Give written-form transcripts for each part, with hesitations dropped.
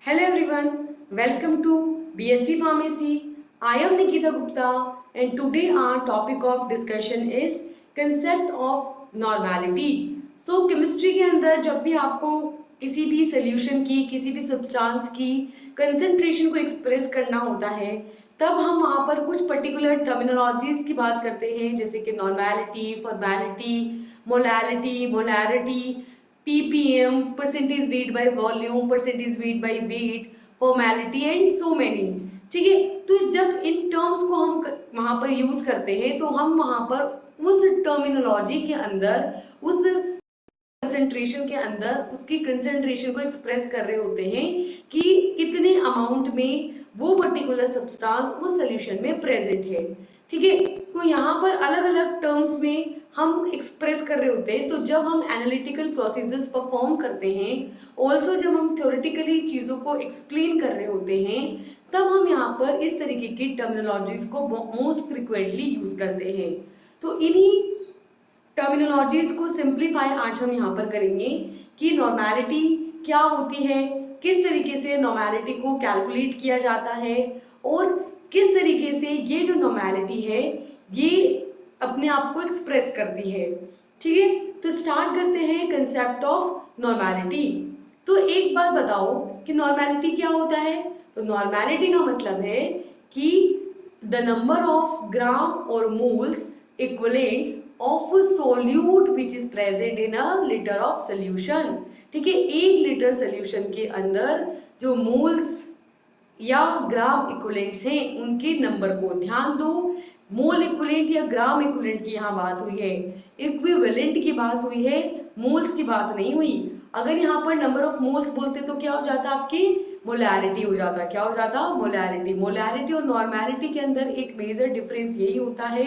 Hello everyone, welcome to BSP Pharmacy. I am Nikita Gupta and today our topic of discussion is concept of normality. So chemistry के अंदर जब भी आपको किसी भी solution की किसी भी substance की concentration को express करना होता है तब हम वहाँ पर कुछ particular terminologies की बात करते हैं जैसे कि normality, formality, molality, molarity, ppm, percentage weight by volume, percentage weight by weight, formality and so many. ठीक है, तो जब इन टर्म्स को हम वहां पर यूज करते हैं तो हम वहां पर उस टर्मिनोलॉजी के अंदर उस कंसेंट्रेशन के अंदर उसकी कंसेंट्रेशन को एक्सप्रेस कर रहे होते हैं कि कितने अमाउंट में वो पर्टिकुलर सब्सटेंस उस सॉल्यूशन में प्रेजेंट है। ठीक है, तो यहाँ पर अलग अलग टर्म्स में हम एक्सप्रेस कर रहे होते हैं। तो जब हम एनालिटिकल प्रोसेसेस परफॉर्म करते हैं, ऑल्सो जब हम थ्योरेटिकली चीजों को एक्सप्लेन कर रहे होते हैं, तब हम यहाँ पर इस तरीके की टर्मिनोलॉजीज को मोस्ट फ्रिक्वेंटली यूज करते हैं। तो इन्हीं टर्मिनोलॉजीज को सिंप्लीफाई आज हम यहाँ पर करेंगे कि नॉर्मेलिटी क्या होती है, किस तरीके से नॉर्मेलिटी को कैलकुलेट किया जाता है और किस तरीके से ये जो नॉर्मेलिटी है ये अपने आप को एक्सप्रेस करती है। ठीक है, तो स्टार्ट करते हैं कंसेप्ट ऑफ नॉर्मेलिटी। तो एक बात बताओ कि नॉर्मेलिटी क्या होता है। तो नॉर्मेलिटी का मतलब है कि द नंबर ऑफ ग्राम और moles equivalents of solute which is present in a liter of solution। ठीक है, 1 लीटर सोल्यूशन के अंदर जो मोल्स या ग्राम इक्विवेलेंट्स हैं उनके नंबर को ध्यान दो। मोल इक्विवेलेंट या ग्राम इक्विवेलेंट की यहाँ बात हुई है, इक्विवेलेंट की बात हुई है, मोल्स की बात नहीं हुई। अगर यहाँ पर नंबर ऑफ मोल्स बोलते तो क्या हो जाता आपकी मोलैरिटी हो जाता। क्या हो जाता? मोलैरिटी। मोलैरिटी और नॉर्मेलिटी के अंदर एक मेजर डिफरेंस यही होता है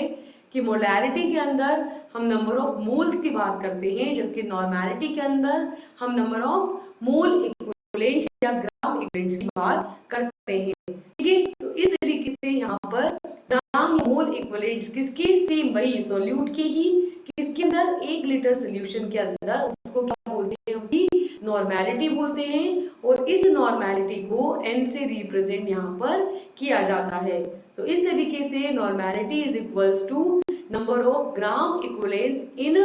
कि मोलैरिटी के अंदर हम नंबर ऑफ मोल्स की बात करते हैं जबकि नॉर्मेलिटी के अंदर हम नंबर ऑफ मोल इक्विवेलेंट्स या ग्राम इक्विवेलेंट्स की बात करते हैं। ठीक है, तो इस तरीके से यहाँ पर ग्राम मोल इक्विवेलेंट्स किसके सेम वही सोल्यूट के ही किसके अंदर 1 लीटर सोल्यूशन के अंदर उसको क्या बोलते हैं, उसकी नॉर्मेलिटी बोलते हैं और इस नॉर्मेलिटी को n से रिप्रेजेंट यहाँ पर किया जाता है। तो इस तरीके से normality is equals to number of gram equivalents in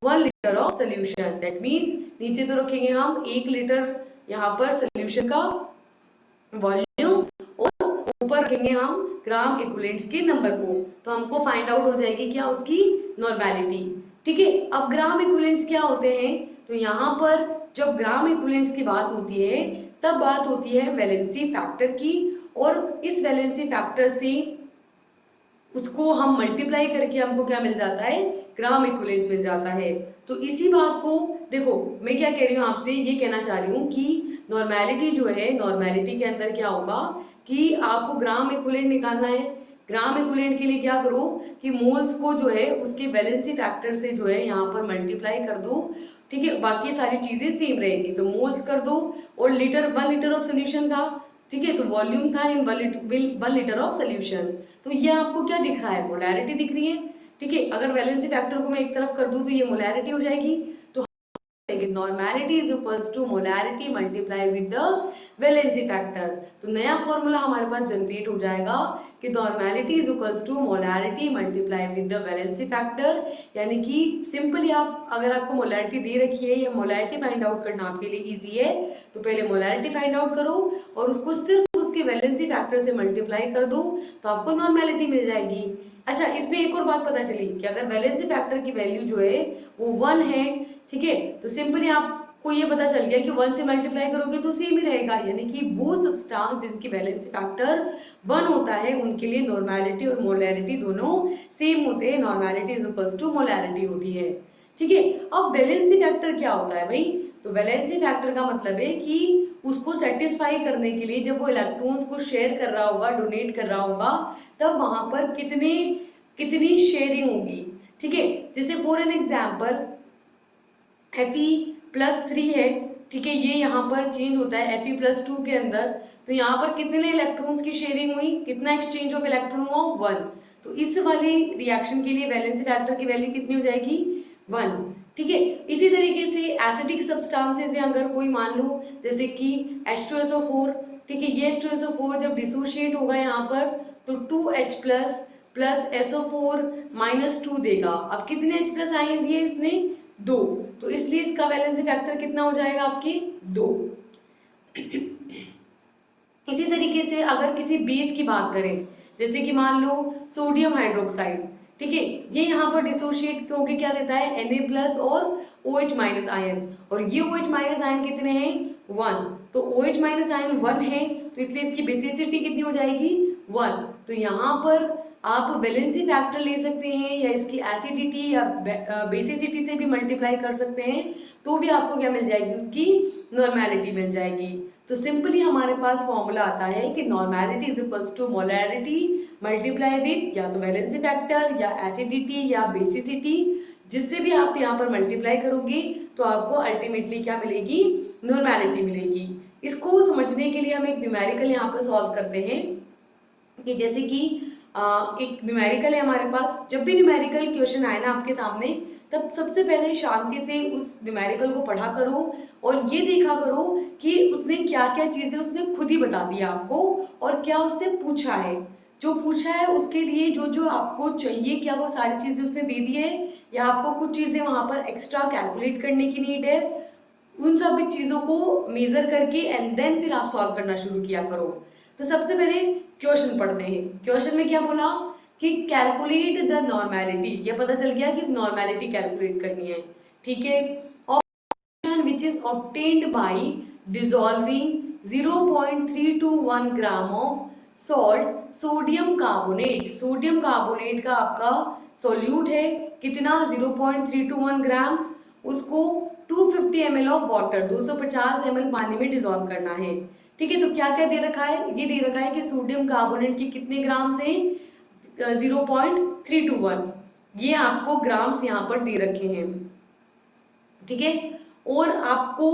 1 litre of solution. That means नीचे तो रखेंगे हम 1 लीटर यहाँ पर सोल्यूशन का वॉल्यूम और ऊपर रखेंगे हम ग्राम इक्विवेलेंट्स के नंबर को, तो हमको फाइंड आउट हो जाएगी क्या उसकी नॉर्मेलिटी। ठीक है, अब ग्राम इक्विवेलेंट्स क्या होते हैं। तो यहाँ पर जब ग्राम इक्विवेलेंट्स की बात होती है तब बात होती है वैलेंसी फैक्टर की और इस वैलेंसी फैक्टर से उसको हम मल्टीप्लाई करके हमको क्या मिल जाता है, ग्राम इक्विवेलेंट्स मिल जाता है। तो इसी बात को देखो मैं क्या कह रही हूँ आपसे, ये कहना चाह रही हूँ कि नॉर्मेलिटी जो है, नॉर्मेलिटी के अंदर क्या होगा कि आपको ग्राम इक्विवेलेंट निकालना है। ग्राम इक्विवेलेंट के लिए क्या करो कि मोल्स को जो है उसके वैलेंसी फैक्टर से जो है यहाँ पर मल्टीप्लाई कर दो। ठीक है, बाकी सारी चीजें सेम रहेगी, तो मोल्स कर दो और लीटर 1 लीटर ऑफ सोल्यूशन था। ठीक है, तो वॉल्यूम था इन 1 लीटर ऑफ सोल्यूशन। तो ये आपको क्या दिख रहा है, मोलैरिटी दिख रही है। ठीक है, अगर वैलेंसी फैक्टर को मैं एक तरफ कर दूं तो ये मोलैरिटी हो जाएगी। तो normality is equals to molarity multiply with the valency factor. तो नया फॉर्मूला हमारे पास जनरेट हो जाएगा कि normality is equals to molarity multiply with the valency factor. यानी कि सिंपली आप अगर आपको मोलैरिटी दे रखी है या मोलैरिटी फाइंड आउट करना आपके लिए इजी है तो पहले मोलैरिटी फाइंड आउट करो और उसको सिर्फ उसके वैलेंसी फैक्टर से मल्टीप्लाई कर दो तो आपको नॉर्मेलिटी मिल जाएगी। अच्छा, इसमें एक और बात पता चली कि अगर वैलेंसी फैक्टर की वैल्यू जो है वो 1 है, ठीक है, तो सिंपली आपको ये पता चल गया कि 1 से मल्टीप्लाई करोगे तो सेम ही रहेगा। यानी कि वो सब्सटेंस जिनकी वैलेंसी फैक्टर 1 होता है उनके लिए नॉर्मेलिटी और मोलैरिटी दोनों सेम होते हैं। Normality is equals to molarity होती है। ठीक है, अब वैलेंसी फैक्टर क्या होता है भाई। तो वैलेंसी फैक्टर का मतलब है कि उसको सेटिस्फाई करने के लिए जब वो इलेक्ट्रॉन्स को शेयर कर रहा होगा, डोनेट कर रहा होगा, तब वहां पर कितनी शेयरिंग होगी। ठीक है, जैसे फॉर एन एग्जाम्पल Fe+3 है। ठीक है, ये यहाँ पर चेंज होता है Fe+2 के अंदर। तो यहाँ पर कितने इलेक्ट्रॉन्स की शेयरिंग हुई, कितना एक्सचेंज ऑफ इलेक्ट्रॉन हुआ, 1। तो इस वाली रिएक्शन के लिए वैलेंसी फैक्टर की वैल्यू कितनी हो जाएगी, 1। ठीक है। इसी तरीके से एसिडिक सब्सटेंसेस है, अगर कोई मान लो जैसे कि H2SO4, ठीक है, ये H2SO4 जब डिसोशिएट होगा यहाँ पर तो 2H plus plus SO4 minus 2 देगा। अब कितने H प्लस आयन दिए इसने? 2, तो इसलिए इसका वैलेंसी फैक्टर कितना हो जाएगा आपकी? 2। इसी तरीके से अगर किसी बेस की बात करें, जैसे कि मान लो सोडियम हाइड्रोक्साइड, ठीक है, ये यहाँ पर डिसोशिएट होके क्या देता है? Na प्लस और OH माइनस आयन, और ये OH माइनस आयन कितने हैं? 1, तो OH माइनस आयन 1 है, तो इसलिए इसकी बेसिसिटी कितनी हो जाएगी? 1। तो यहाँ पर आप वैलेंसी फैक्टर ले सकते हैं या इसकी एसिडिटी या बेसिसिटी से भी मल्टीप्लाई कर सकते हैं, तो भी आपको क्या मिल जाएगी? उसकी नॉर्मेलिटी मिल जाएगी। तो सिंपली हमारे पास फॉर्मूला आता है कि normality is equals to molarity multiply with या तो वैलेंसी फैक्टर या एसिडिटी या बेसिसिटी, जिससे भी आप यहाँ पर मल्टीप्लाई करोगे तो आपको अल्टीमेटली क्या मिलेगी? नॉर्मेलिटी मिलेगी। इसको समझने के लिए हम एक न्यूमेरिकल यहाँ पर सॉल्व करते हैं कि जैसे कि एक न्यूमेरिकल है हमारे पास। जब भी न्यूमेरिकल क्वेश्चन आए ना आपके सामने, तब सबसे पहले शांति से उस न्यूमेरिकल को पढ़ा करो और ये देखा करो कि उसमें क्या क्या चीजें उसने खुद ही बता दिया आपको और क्या उससे पूछा है। जो पूछा है उसके लिए जो जो आपको चाहिए, क्या वो सारी चीजें उसने दे दी है या आपको कुछ चीजें वहां पर एक्स्ट्रा कैलकुलेट करने की नीड है, उन सभी चीजों को मेजर करके एंड देन फिर आप सॉल्व करना शुरू किया करो। तो सबसे पहले क्वेश्चन पढ़ते हैं। क्वेश्चन में क्या बोला कि कैलकुलेट द नॉर्मेलिटी, ये पता चल गया कि नॉर्मेलिटी कैलकुलेट करनी है, ठीक है। और which is obtained by dissolving 0.321 gram of salt sodium carbonate। Sodium carbonate का आपका सोल्यूट है कितना? 0.321 ग्राम्स, उसको 250 ml ऑफ वाटर, 250 ml पानी में डिजोल्व करना है, ठीक है। तो क्या क्या दे रखा है? ये दे रखा है कि सोडियम कार्बोनेट के कितने ग्राम्स हैं? 0.321, ये आपको ग्राम्स यहाँ पर दे रखे हैं, ठीक है। और आपको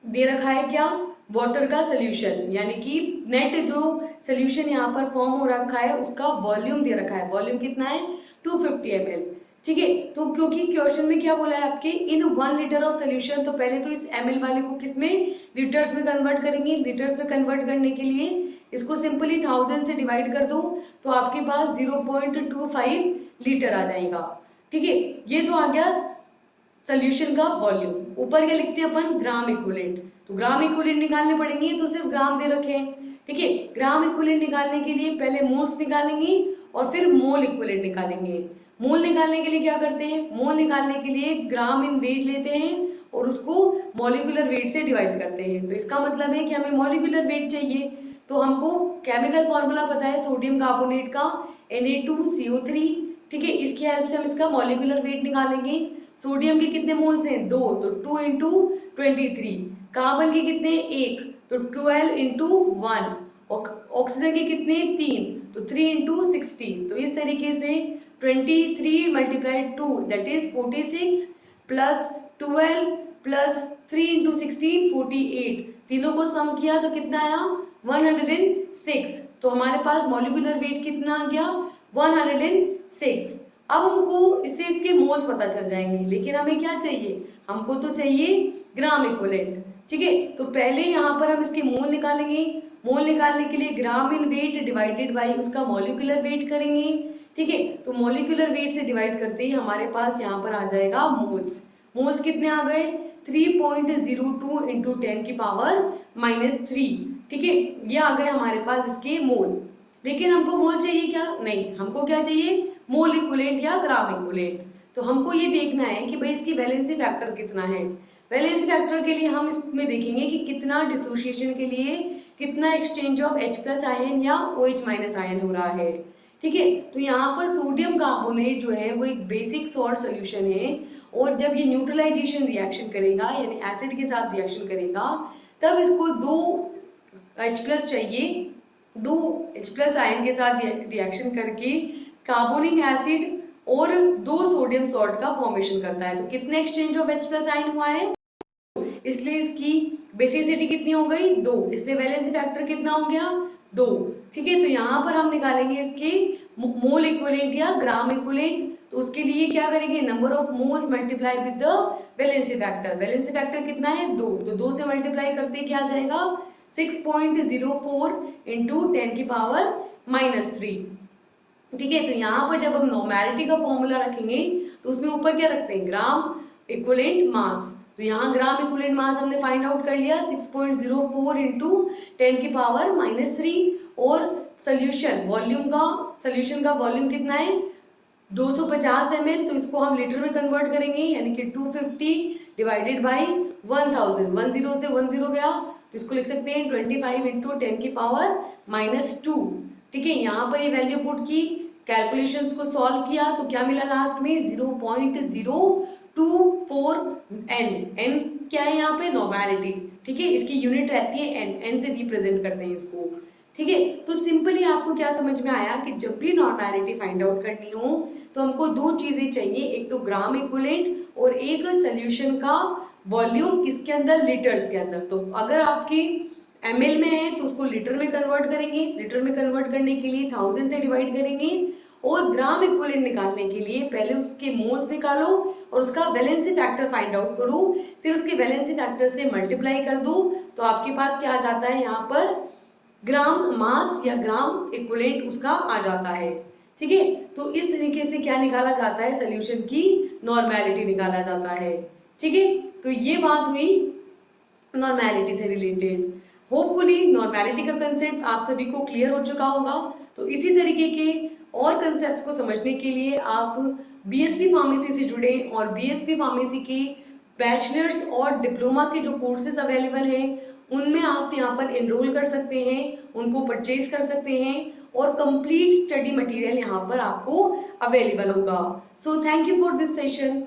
दे रखा है क्या? वाटर का सोल्यूशन, यानी कि नेट जो सोल्यूशन यहाँ पर फॉर्म हो रखा है उसका वॉल्यूम दे रखा है। वॉल्यूम कितना है? 250 ml, ठीक है। तो क्योंकि क्वेश्चन में क्या बोला है आपके, इन 1 लीटर ऑफ सोल्यूशन, तो पहले तो इस ml वाले को किस में? लीटर्स में कन्वर्ट करेंगे। लीटर्स में कन्वर्ट करने के लिए इसको सिंपली 1000 से डिवाइड कर दो तो आपके पास 0.25 लीटर आ जाएगा, ठीक है। ये तो आ गया सोल्यूशन का वॉल्यूम। ऊपर क्या लिखते हैं अपन? Gram equivalent. तो ग्राम इक्विवेलेंट निकालने पड़ेंगे तो सिर्फ ग्राम दे रखे हैं, ठीक है। ग्राम इक्विवेलेंट निकालने के लिए पहले मोल्स निकालेंगे और फिर मोल इक्विवेलेंट निकालेंगे। मोल निकालने के लिए क्या करते हैं? मोल निकालने के लिए ग्राम इन वेट लेते हैं और उसको मॉलिक्यूलर वेट से डिवाइड करते हैं। तो इसका मतलब है कि हमें मॉलिक्यूलर वेट चाहिए, तो हमको केमिकल फॉर्मूला पता है सोडियम कार्बोनेट का, Na2CO3, ठीक है। इसकी हेल्प से हम इसका मॉलिक्यूलर वेट निकालेंगे। सोडियम के कितने मोल्स हैं? 2, तो 2 इंटू 23। कार्बन के कितने? 1, तो 12 इंटू 1। ऑक्सीजन के कितने? 3, तो 3 इंटू 16। तो इस तरीके से 23 multiplied 2 that is 46 plus 12 plus 3 into 16 48, तीनों को सम किया तो कितना आया? 106। तो हमारे पास मॉलिक्यूलर वेट कितना आ गया? 106। अब हमको इससे इसके मोल्स पता चल जाएंगे, लेकिन हमें क्या चाहिए? हमको तो चाहिए ग्राम इक्विवेलेंट, ठीक है। तो पहले यहाँ पर हम इसके मोल निकालेंगे। मोल निकालने के लिए ग्राम इन वेट डिवाइडेड बाय उसका मॉलिक्यूलर वेट करेंगे, ठीक है। तो मॉलिक्यूलर वेट से डिवाइड करते ही हमारे पास यहाँ पर आ जाएगा मोल्स। मोल्स कितने आ गए? 3.02 इंटू 10 की पावर -3, ठीक है। ये आ गए हमारे पास इसके मोल। लेकिन हमको मोल चाहिए क्या? नहीं, हमको क्या चाहिए? मोल इक्विवेलेंट या ग्राम इक्विवेलेंट। तो हमको ये देखना है कि भाई इसकी वैलेंसी फैक्टर कितना है। वैलेंसी फैक्टर के लिए हम इसमें देखेंगे कि कितना डिसोसिएशन के लिए कितना exchange of H plus ion या OH माइनस आयन हो रहा है, ठीक है। तो यहाँ पर सोडियम कार्बोनेट जो है वो एक बेसिक सॉल्ट सोल्यूशन है, और जब ये न्यूट्रलाइजेशन रिएक्शन करेगा यानी एसिड के साथ रिएक्शन करेगा, तब इसको 2 H प्लस चाहिए, 2 H प्लस आयन के साथ रिएक्शन करके कार्बोनिक एसिड और 2 सोडियम सॉल्ट का फॉर्मेशन करता है। तो कितने exchange of H plus ion हुआ है? इसलिए इसकी बेसिसिटी कितनी हो गई? 2। इससे वैलेंसी फैक्टर कितना हो गया? 2, ठीक है। तो यहाँ पर हम निकालेंगे इसके मोल इक्विवेलेंट या ग्राम इक्विवेलेंट। तो उसके लिए क्या करेंगे, number of moles multiply with the valency factor. Valency factor कितना है 2, तो 2 से मल्टीप्लाई करते क्या आ जाएगा 6.04 इंटू 10 की पावर -3। ठीक है, तो यहाँ पर जब हम नॉर्मेलिटी का फॉर्मूला रखेंगे तो उसमें ऊपर क्या रखते हैं, ग्राम इक्विवेलेंट मास। तो यहाँ ग्राम इक्विवेलेंट मास हमने फाइंड आउट कर लिया 6.04 इंटू 10 की पावर -3। और सोल्यूशन का वॉल्यूम कितना है 250 ml, तो इसको हम लीटर में कन्वर्ट करेंगे, यानी कि 250 डिवाइडेड बाई 1000। 10 से 10 गया, तो इसको लिख सकते हैं 25 इंटू 10 की पावर -2। ठीक है, यहाँ पर ये वैल्यू पुट की, कैलकुलेशंस को सॉल्व किया, तो क्या मिला लास्ट में 0.024 n। n क्या है यहाँ पे, नॉर्मेलिटी। ठीक है, इसकी यूनिट रहती है n, n से रिप्रेजेंट करते हैं इसको। ठीक है, तो सिंपली आपको क्या समझ में आया कि जब भी नॉर्मेलिटी फाइंड आउट करनी हो तो हमको दो चीजें चाहिए, एक तो ग्राम इक्विवेलेंट और एक सोल्यूशन का वॉल्यूम किसके अंदर, लीटर्स के अंदर। तो अगर आपकी ml में है तो उसको लीटर में कन्वर्ट करेंगे, लीटर में कन्वर्ट करने के लिए 1000 से डिवाइड करेंगे, और ग्राम इक्विवेलेंट निकालने के लिए पहले उसके मोल्स निकालो और उसका वैलेंसी फैक्टर फाइंड आउट करो, फिर उसके वैलेंसी फैक्टर से मल्टीप्लाई कर दो, तो आपके पास क्या आ जाता है यहाँ पर ग्राम मास या ग्राम इक्विवेलेंट उसका आ जाता है। ठीक है, तो इस तरीके से क्या निकाला जाता है, सोल्यूशन की नॉर्मेलिटी निकाला जाता है। ठीक है, तो ये बात हुई नॉर्मेलिटी से रिलेटेड। होपफुली नॉर्मेलिटी का कंसेप्ट आप सभी को क्लियर हो चुका होगा। तो इसी तरीके के और कंसेप्ट्स को समझने के लिए आप बीएसपी फार्मेसी से जुड़े, और बीएसपी फार्मेसी के बैचलर्स और डिप्लोमा के जो कोर्सेज अवेलेबल हैं उनमें आप यहाँ पर एनरोल कर सकते हैं, उनको परचेज कर सकते हैं, और कंप्लीट स्टडी मटेरियल यहाँ पर आपको अवेलेबल होगा। So thank you for this session.